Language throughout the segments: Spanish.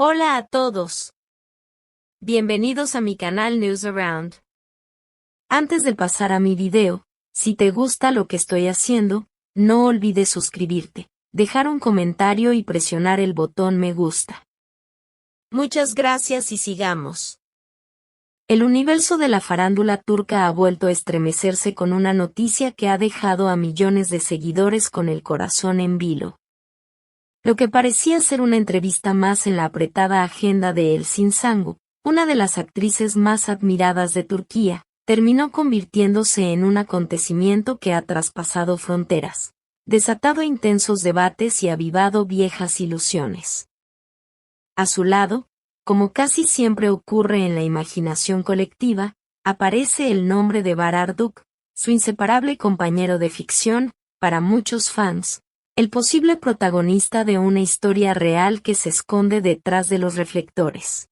Hola a todos. Bienvenidos a mi canal News Around. Antes de pasar a mi video, si te gusta lo que estoy haciendo, no olvides suscribirte, dejar un comentario y presionar el botón me gusta. Muchas gracias y sigamos. El universo de la farándula turca ha vuelto a estremecerse con una noticia que ha dejado a millones de seguidores con el corazón en vilo. Lo que parecía ser una entrevista más en la apretada agenda de Elçin Sangu, una de las actrices más admiradas de Turquía, terminó convirtiéndose en un acontecimiento que ha traspasado fronteras, desatado intensos debates y avivado viejas ilusiones. A su lado, como casi siempre ocurre en la imaginación colectiva, aparece el nombre de Barar Duk, su inseparable compañero de ficción, para muchos fans, el posible protagonista de una historia real que se esconde detrás de los reflectores.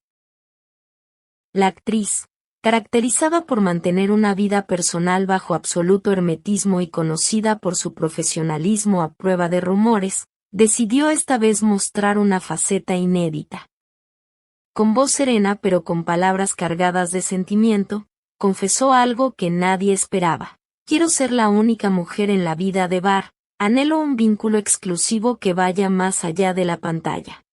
La actriz, caracterizada por mantener una vida personal bajo absoluto hermetismo y conocida por su profesionalismo a prueba de rumores, decidió esta vez mostrar una faceta inédita. Con voz serena pero con palabras cargadas de sentimiento, confesó algo que nadie esperaba. Quiero ser la única mujer en la vida de Bar. Anhelo un vínculo exclusivo que vaya más allá de la pantalla.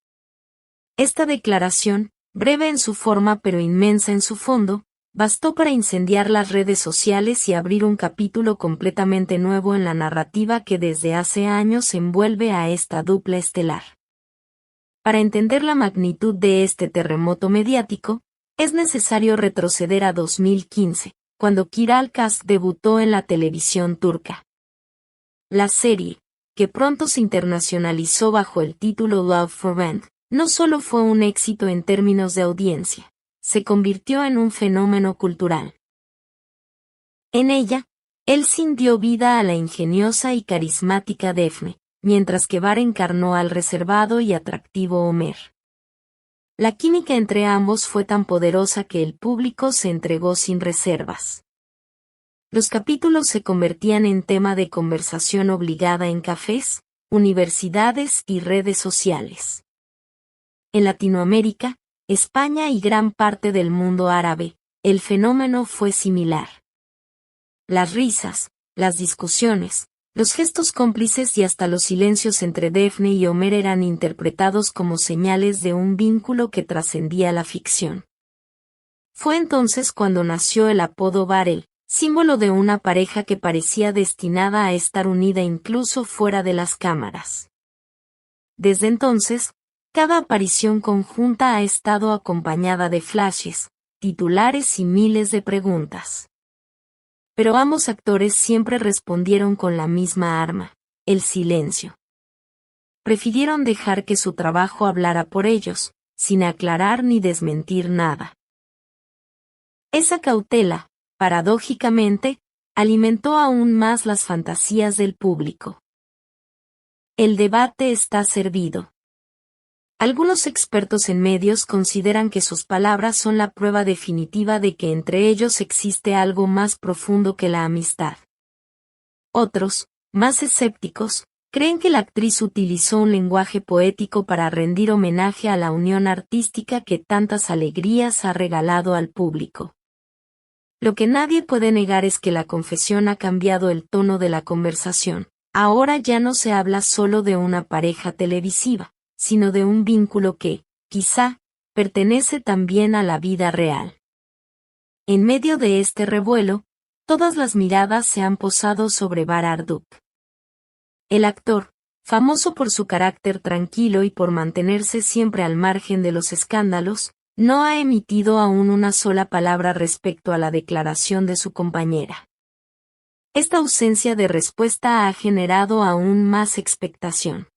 Esta declaración, breve en su forma pero inmensa en su fondo, bastó para incendiar las redes sociales y abrir un capítulo completamente nuevo en la narrativa que desde hace años envuelve a esta dupla estelar. Para entender la magnitud de este terremoto mediático, es necesario retroceder a 2015, cuando Kira Alkas debutó en la televisión turca. La serie, que pronto se internacionalizó bajo el título Love for Rent, no solo fue un éxito en términos de audiencia, se convirtió en un fenómeno cultural. En ella, Elçin dio vida a la ingeniosa y carismática Defne, mientras que Bar encarnó al reservado y atractivo Ömer. La química entre ambos fue tan poderosa que el público se entregó sin reservas. Los capítulos se convertían en tema de conversación obligada en cafés, universidades y redes sociales. En Latinoamérica, España y gran parte del mundo árabe, el fenómeno fue similar. Las risas, las discusiones, los gestos cómplices y hasta los silencios entre Defne y Ömer eran interpretados como señales de un vínculo que trascendía la ficción. Fue entonces cuando nació el apodo Barel, símbolo de una pareja que parecía destinada a estar unida incluso fuera de las cámaras. Desde entonces, cada aparición conjunta ha estado acompañada de flashes, titulares y miles de preguntas. Pero ambos actores siempre respondieron con la misma arma, el silencio. Prefirieron dejar que su trabajo hablara por ellos, sin aclarar ni desmentir nada. Esa cautela, paradójicamente, alimentó aún más las fantasías del público. El debate está servido. Algunos expertos en medios consideran que sus palabras son la prueba definitiva de que entre ellos existe algo más profundo que la amistad. Otros, más escépticos, creen que la actriz utilizó un lenguaje poético para rendir homenaje a la unión artística que tantas alegrías ha regalado al público. Lo que nadie puede negar es que la confesión ha cambiado el tono de la conversación. Ahora ya no se habla solo de una pareja televisiva, sino de un vínculo que, quizá, pertenece también a la vida real. En medio de este revuelo, todas las miradas se han posado sobre Barar Duk. El actor, famoso por su carácter tranquilo y por mantenerse siempre al margen de los escándalos, no ha emitido aún una sola palabra respecto a la declaración de su compañera. Esta ausencia de respuesta ha generado aún más expectación.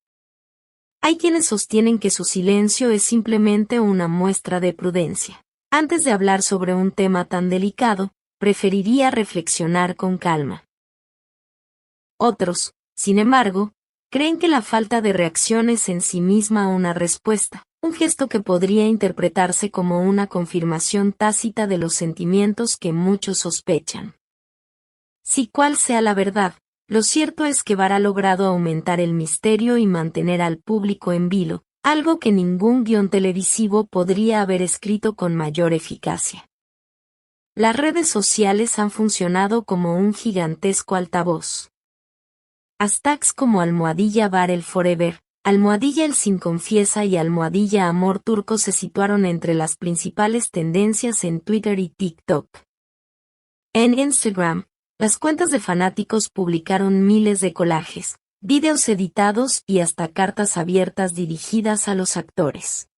Hay quienes sostienen que su silencio es simplemente una muestra de prudencia. Antes de hablar sobre un tema tan delicado, preferiría reflexionar con calma. Otros, sin embargo, creen que la falta de reacción es en sí misma una respuesta, un gesto que podría interpretarse como una confirmación tácita de los sentimientos que muchos sospechan. Si cual sea la verdad, lo cierto es que Bar ha logrado aumentar el misterio y mantener al público en vilo, algo que ningún guión televisivo podría haber escrito con mayor eficacia. Las redes sociales han funcionado como un gigantesco altavoz. Hashtags como #Barel Forever, #El Sin Confiesa y #Amor Turco se situaron entre las principales tendencias en Twitter y TikTok. En Instagram, las cuentas de fanáticos publicaron miles de collages, vídeos editados y hasta cartas abiertas dirigidas a los actores.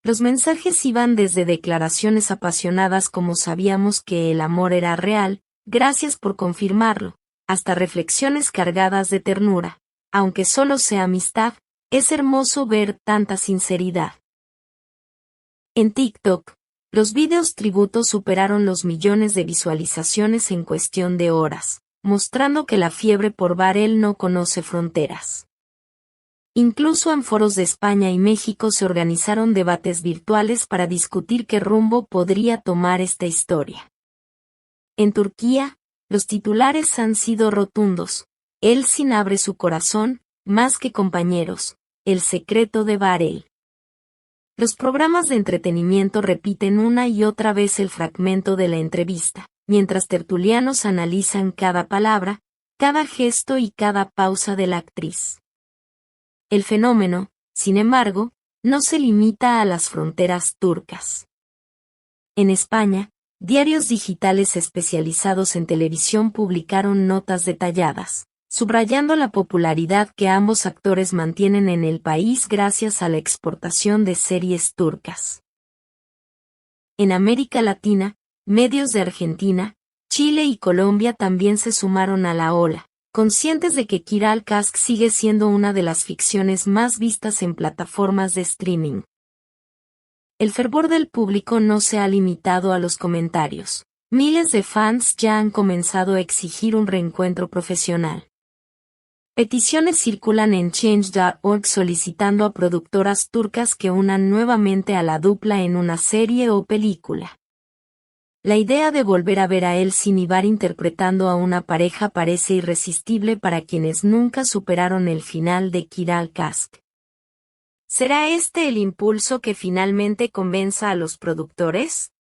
Los mensajes iban desde declaraciones apasionadas como "sabíamos que el amor era real, gracias por confirmarlo", hasta reflexiones cargadas de ternura. Aunque solo sea amistad, es hermoso ver tanta sinceridad. En TikTok, los videos tributos superaron los millones de visualizaciones en cuestión de horas, mostrando que la fiebre por Barel no conoce fronteras. Incluso en foros de España y México se organizaron debates virtuales para discutir qué rumbo podría tomar esta historia. En Turquía, los titulares han sido rotundos: "Elçin abre su corazón, más que compañeros, el secreto de Barel". Los programas de entretenimiento repiten una y otra vez el fragmento de la entrevista, mientras tertulianos analizan cada palabra, cada gesto y cada pausa de la actriz. El fenómeno, sin embargo, no se limita a las fronteras turcas. En España, diarios digitales especializados en televisión publicaron notas detalladas, subrayando la popularidad que ambos actores mantienen en el país gracias a la exportación de series turcas. En América Latina, medios de Argentina, Chile y Colombia también se sumaron a la ola, conscientes de que Kiral Kask sigue siendo una de las ficciones más vistas en plataformas de streaming. El fervor del público no se ha limitado a los comentarios. Miles de fans ya han comenzado a exigir un reencuentro profesional. Peticiones circulan en Change.org solicitando a productoras turcas que unan nuevamente a la dupla en una serie o película. La idea de volver a ver a Elçin y Bar interpretando a una pareja parece irresistible para quienes nunca superaron el final de Kiral Kask. ¿Será este el impulso que finalmente convenza a los productores?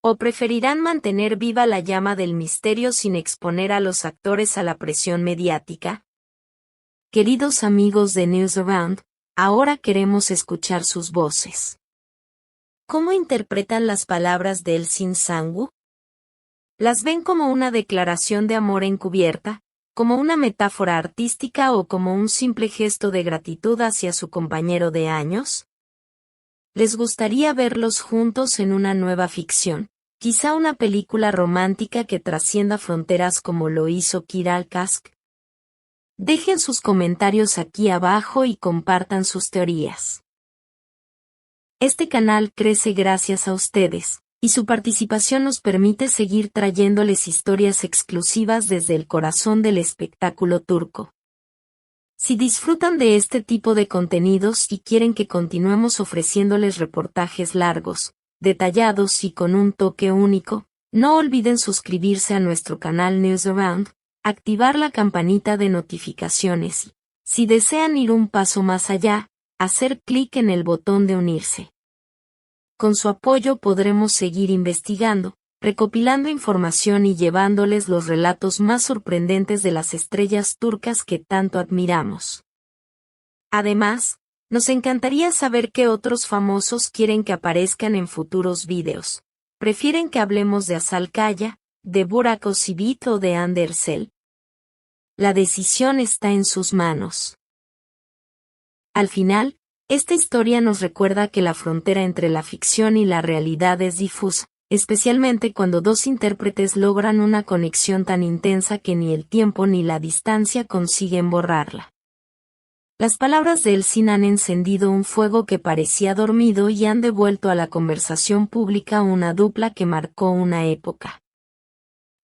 ¿O preferirán mantener viva la llama del misterio sin exponer a los actores a la presión mediática? Queridos amigos de Newsaround, ahora queremos escuchar sus voces. ¿Cómo interpretan las palabras de Elçin Sangu? ¿Las ven como una declaración de amor encubierta, como una metáfora artística o como un simple gesto de gratitud hacia su compañero de años? ¿Les gustaría verlos juntos en una nueva ficción, quizá una película romántica que trascienda fronteras como lo hizo Kiral Kask? Dejen sus comentarios aquí abajo y compartan sus teorías. Este canal crece gracias a ustedes, y su participación nos permite seguir trayéndoles historias exclusivas desde el corazón del espectáculo turco. Si disfrutan de este tipo de contenidos y quieren que continuemos ofreciéndoles reportajes largos, detallados y con un toque único, no olviden suscribirse a nuestro canal Newsaround, activar la campanita de notificaciones y, si desean ir un paso más allá, hacer clic en el botón de unirse. Con su apoyo podremos seguir investigando, recopilando información y llevándoles los relatos más sorprendentes de las estrellas turcas que tanto admiramos. Además, nos encantaría saber qué otros famosos quieren que aparezcan en futuros videos. ¿Prefieren que hablemos de Asal Kaya, de Burak Özçivit o de Hande Erçel? La decisión está en sus manos. Al final, esta historia nos recuerda que la frontera entre la ficción y la realidad es difusa, especialmente cuando dos intérpretes logran una conexión tan intensa que ni el tiempo ni la distancia consiguen borrarla. Las palabras de Elçin han encendido un fuego que parecía dormido y han devuelto a la conversación pública una dupla que marcó una época.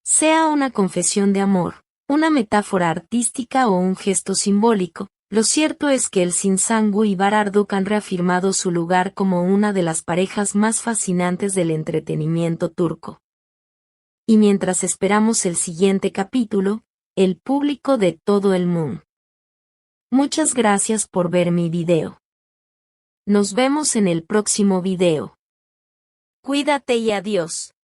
Sea una confesión de amor, una metáfora artística o un gesto simbólico, lo cierto es que Elçin Sangu y Bar Arduç han reafirmado su lugar como una de las parejas más fascinantes del entretenimiento turco. Y mientras esperamos el siguiente capítulo, el público de todo el mundo. Muchas gracias por ver mi video. Nos vemos en el próximo video. Cuídate y adiós.